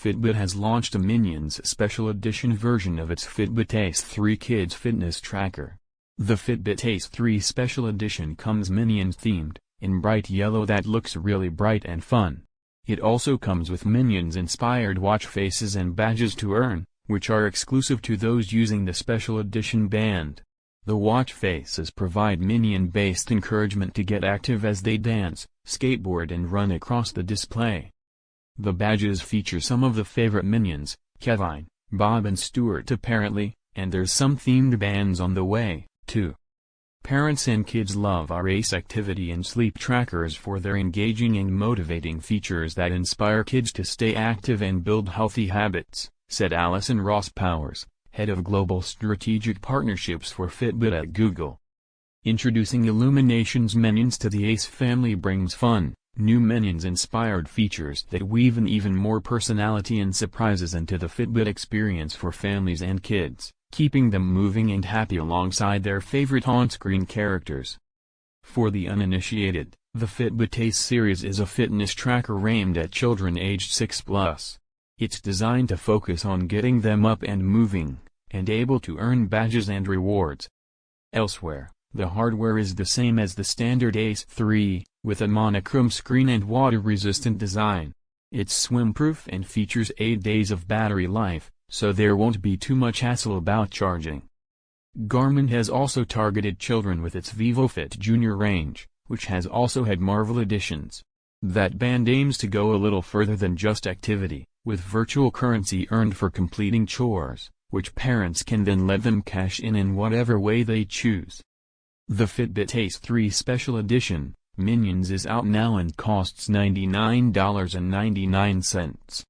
Fitbit has launched a Minions Special Edition version of its Fitbit Ace 3 Kids fitness tracker. The Fitbit Ace 3 Special Edition comes Minions-themed, in bright yellow that looks really bright and fun. It also comes with Minions-inspired watch faces and badges to earn, which are exclusive to those using the Special Edition band. The watch faces provide Minion-based encouragement to get active as they dance, skateboard and run across the display. The badges feature some of the favorite Minions, Kevin, Bob and Stuart apparently, and there's some themed bands on the way, too. Parents and kids love our Ace activity and sleep trackers for their engaging and motivating features that inspire kids to stay active and build healthy habits, said Alison Ross Powers, head of Global Strategic Partnerships for Fitbit at Google. Introducing Illumination's Minions to the Ace family brings fun, new Minions-inspired features that weave in even more personality and surprises into the Fitbit experience for families and kids, keeping them moving and happy alongside their favorite on-screen characters. For the uninitiated, the Fitbit Ace series is a fitness tracker aimed at children aged 6+. It's designed to focus on getting them up and moving, and able to earn badges and rewards. Elsewhere, the hardware is the same as the standard Ace 3, with a monochrome screen and water-resistant design. It's swim-proof and features 8 days of battery life, so there won't be too much hassle about charging. Garmin has also targeted children with its VivoFit Junior range, which has also had Marvel editions. That band aims to go a little further than just activity, with virtual currency earned for completing chores, which parents can then let them cash in whatever way they choose. The Fitbit Ace 3 Special Edition, Minions is out now and costs $99.99.